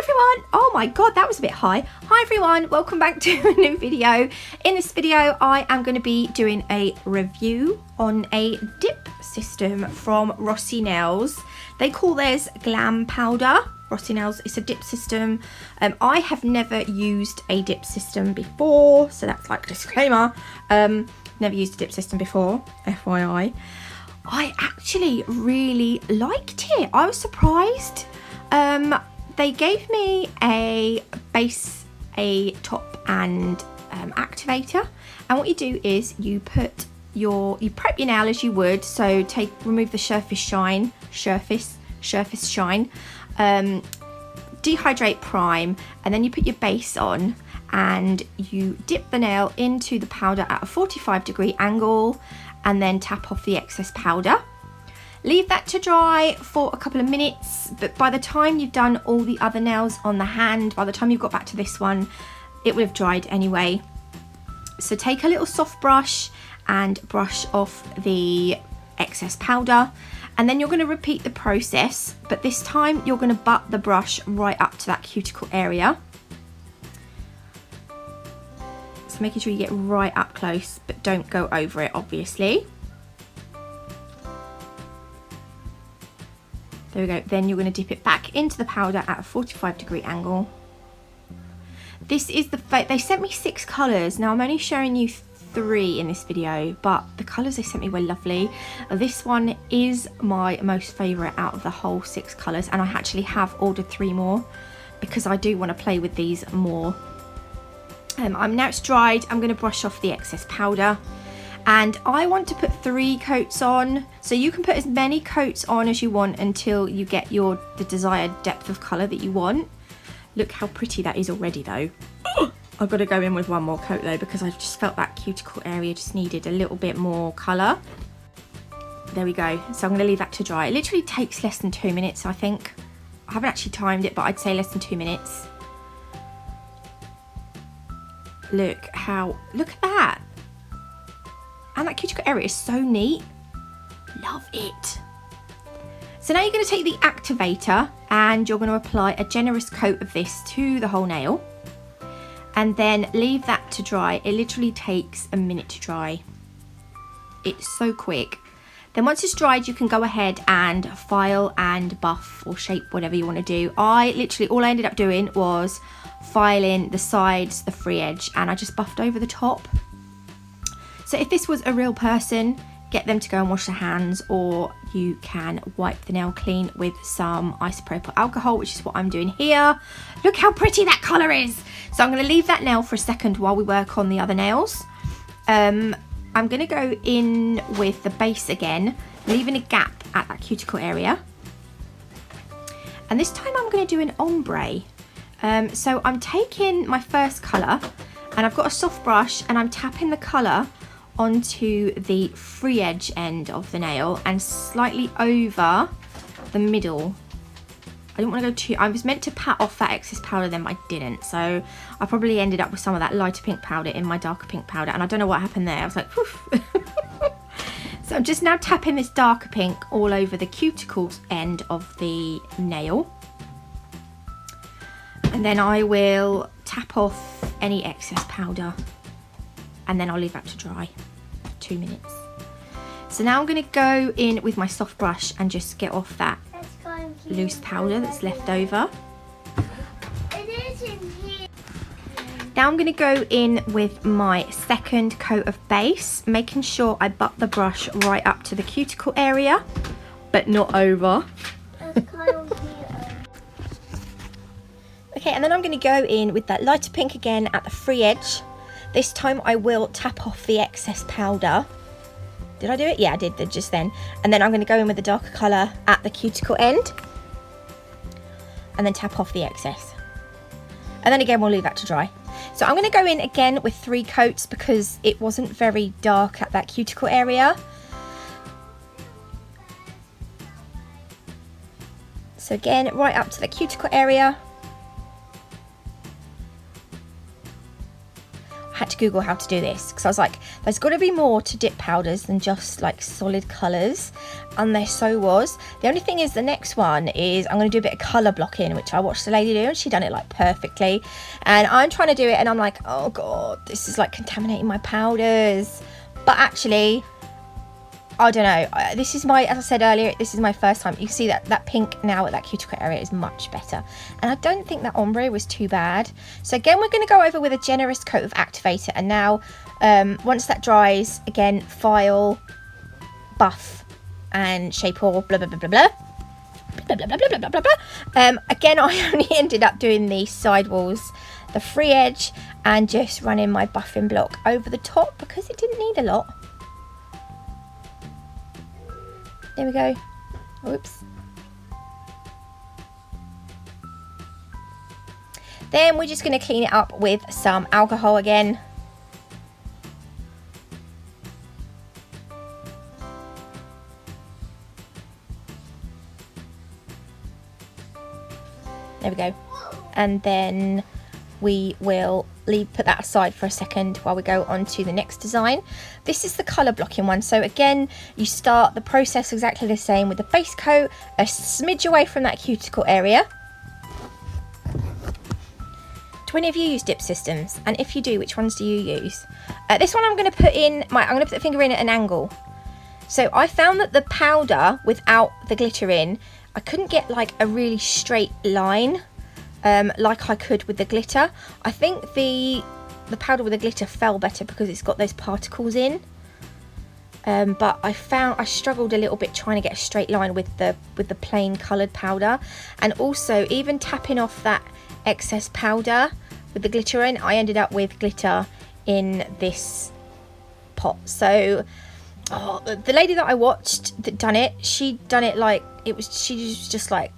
everyone. Oh my god, that was a bit high. Hi everyone, welcome back to a new video. In this video I am going to be doing a review on a dip system from Rossi Nails. They call theirs Glam powder. Rossi Nails, it's a dip system. I have never used a dip system before, so that's like a disclaimer. Never used a dip system before, FYI. I actually really liked it. I was surprised. They gave me a base, a top and activator, and what you do is you prep your nail as you would. So remove the surface shine, dehydrate, prime, and then you put your base on and you dip the nail into the powder at a 45-degree angle and then tap off the excess powder. Leave that to dry for a couple of minutes, but by the time you've done all the other nails on the hand, by the time you've got back to this one, it will have dried anyway. So take a little soft brush and brush off the excess powder, and then you're going to repeat the process, but this time you're going to butt the brush right up to that cuticle area. So making sure you get right up close, but don't go over it, obviously. There we go. Then you're going to dip it back into the powder at a 45-degree angle. This is they sent me 6 colours. Now I'm only showing you 3 in this video, but the colours they sent me were lovely. This one is my most favourite out of the whole 6 colours, and I actually have ordered 3 more because I do want to play with these more. Now it's dried, I'm going to brush off the excess powder. And I want to put 3 coats on, so you can put as many coats on as you want until you get the desired depth of colour that you want. Look how pretty that is already though. I've got to go in with 1 more coat though, because I just felt that cuticle area just needed a little bit more colour. There we go. So I'm going to leave that to dry. It literally takes less than 2 minutes, I think. I haven't actually timed it, but I'd say less than 2 minutes. Look at that. And that cuticle area is so neat. Love it. So now you're going to take the activator and you're going to apply a generous coat of this to the whole nail. And then leave that to dry. It literally takes a minute to dry. It's so quick. Then once it's dried, you can go ahead and file and buff or shape, whatever you want to do. All I ended up doing was filing the sides, the free edge, and I just buffed over the top. So if this was a real person, get them to go and wash their hands, or you can wipe the nail clean with some isopropyl alcohol, which is what I'm doing here. Look how pretty that colour is. So I'm going to leave that nail for a second while we work on the other nails. I'm going to go in with the base again, leaving a gap at that cuticle area. And this time I'm going to do an ombre. So I'm taking my first colour and I've got a soft brush and I'm tapping the colour onto the free edge end of the nail and slightly over the middle. I didn't want to go too, I was meant to pat off that excess powder then, but I didn't. So I probably ended up with some of that lighter pink powder in my darker pink powder, and I don't know what happened there. I was like, woof. So I'm just now tapping this darker pink all over the cuticles end of the nail. And then I will tap off any excess powder, and then I'll leave that to dry for 2 minutes. So now I'm going to go in with my soft brush and just get off that loose powder that's left over. Now I'm going to go in with my second coat of base, making sure I butt the brush right up to the cuticle area, but not over. Okay, and then I'm going to go in with that lighter pink again at the free edge. This time I will tap off the excess powder. Did I do it? Yeah, I did just then. And then I'm going to go in with the darker colour at the cuticle end. And then tap off the excess. And then again, we'll leave that to dry. So I'm going to go in again with 3 coats because it wasn't very dark at that cuticle area. So again, right up to the cuticle area. had to Google how to do this, because I was like, there's got to be more to dip powders than just like solid colours, and there so was. The only thing is, the next one is I'm going to do a bit of colour blocking, which I watched the lady do, and she done it like perfectly, and I'm trying to do it and I'm like, oh god, this is like contaminating my powders. But actually, I don't know, this is my, as I said earlier, this is my first time. You can see that pink now at that cuticle area is much better. And I don't think that ombre was too bad. So again, we're going to go over with a generous coat of activator. And now, once that dries, again, file, buff, and shape all, blah, blah, blah, blah, blah. Blah, blah, blah, blah, blah, blah, blah. Again, I only ended up doing the sidewalls, the free edge, and just running my buffing block over the top because it didn't need a lot. There we go. Oops. Then we're just going to clean it up with some alcohol again. There we go. And then we will put that aside for a second while we go on to the next design. This is the colour blocking one. So again, you start the process exactly the same with the base coat, a smidge away from that cuticle area. Do any of you use dip systems? And if you do, which ones do you use? This one I'm going to put the finger in at an angle. So I found that the powder without the glitter in, I couldn't get like a really straight line like I could with the glitter. I think the powder with the glitter fell better because it's got those particles in. But I struggled a little bit trying to get a straight line with the plain coloured powder, and also even tapping off that excess powder with the glitter in, I ended up with glitter in this pot. So the lady that I watched that done it, she done it like she was just like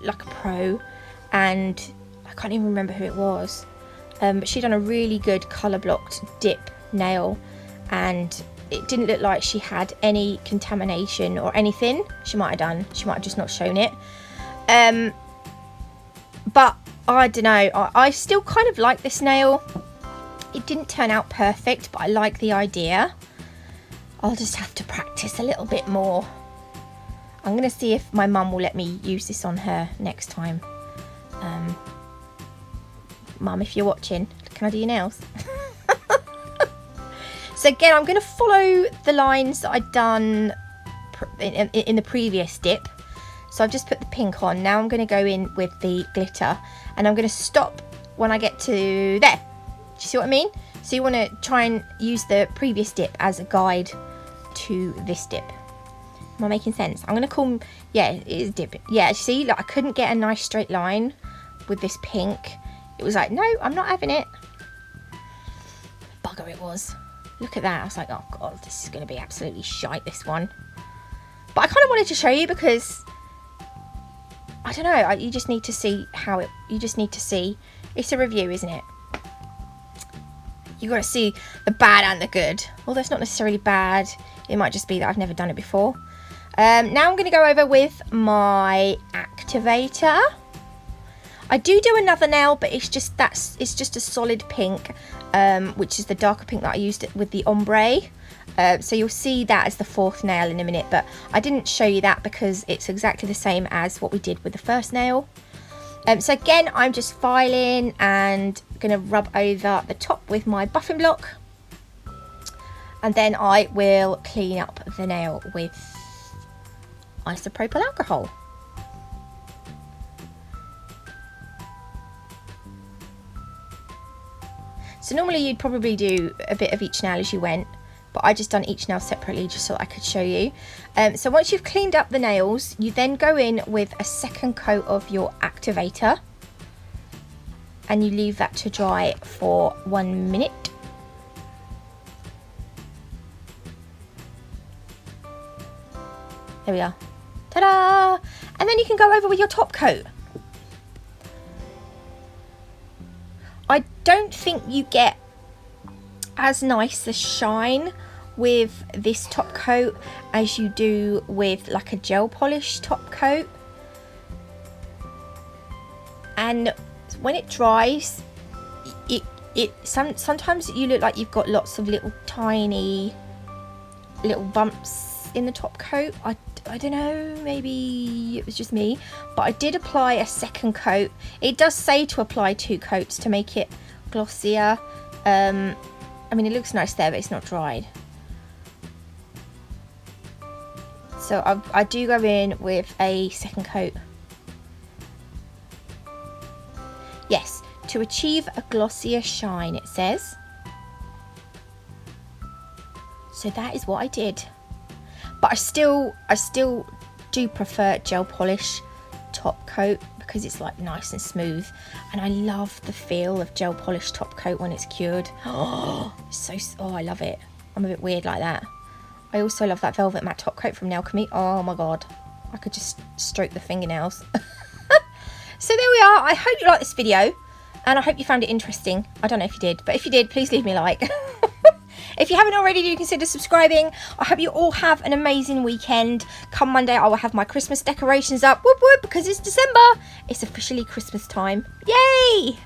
a pro, and I can't even remember who it was, but she done a really good colour blocked dip nail, and it didn't look like she had any contamination or anything. She might have just not shown it, but I don't know, I still kind of like this nail. It didn't turn out perfect, but I like the idea. I'll just have to practice a little bit more. I'm going to see if my mum will let me use this on her next time. Mum, if you're watching, can I do your nails? So again, I'm going to follow the lines that I'd done in the previous dip. So I've just put the pink on. Now I'm going to go in with the glitter, and I'm going to stop when I get to there. Do you see what I mean? So you want to try and use the previous dip as a guide to this dip. Am I making sense? I'm going to call, yeah, it is dip. Yeah, see, like I couldn't get a nice straight line with this pink. It was like, no, I'm not having it. Bugger it was. Look at that. I was like, oh god, this is going to be absolutely shite, this one. But I kind of wanted to show you because, I don't know, you just need to see how it, you just need to see. It's a review, isn't it? You got to see the bad and the good. Although it's not necessarily bad. It might just be that I've never done it before. Now I'm going to go over with my activator. I do another nail, but it's just a solid pink, which is the darker pink that I used with the ombre. So you'll see that as the fourth nail in a minute, but I didn't show you that because it's exactly the same as what we did with the first nail. So again, I'm just filing and going to rub over the top with my buffing block, and then I will clean up the nail with isopropyl alcohol. So normally you'd probably do a bit of each nail as you went, but I just done each nail separately just so I could show you. So once you've cleaned up the nails, you then go in with a second coat of your activator, and you leave that to dry for 1 minute. There we are. Ta-da! And then you can go over with your top coat. I don't think you get as nice a shine with this top coat as you do with like a gel polish top coat, and when it dries, sometimes you look like you've got lots of little tiny little bumps in the top coat. I don't know, maybe it was just me, but I did apply a second coat. It does say to apply 2 coats to make it glossier. I mean, it looks nice there, but it's not dried. So I do go in with a second coat. Yes, to achieve a glossier shine, it says. So that is what I did. But I still do prefer gel polish top coat because it's like nice and smooth, and I love the feel of gel polish top coat when it's cured. Oh, I love it. I'm a bit weird like that. I also love that velvet matte top coat from Nail Me. Oh my god, I could just stroke the fingernails. So there we are. I hope you liked this video, and I hope you found it interesting. I don't know if you did, but if you did, please leave me a like. If you haven't already, do consider subscribing. I hope you all have an amazing weekend. Come Monday, I will have my Christmas decorations up. Whoop whoop, because it's December. It's officially Christmas time. Yay!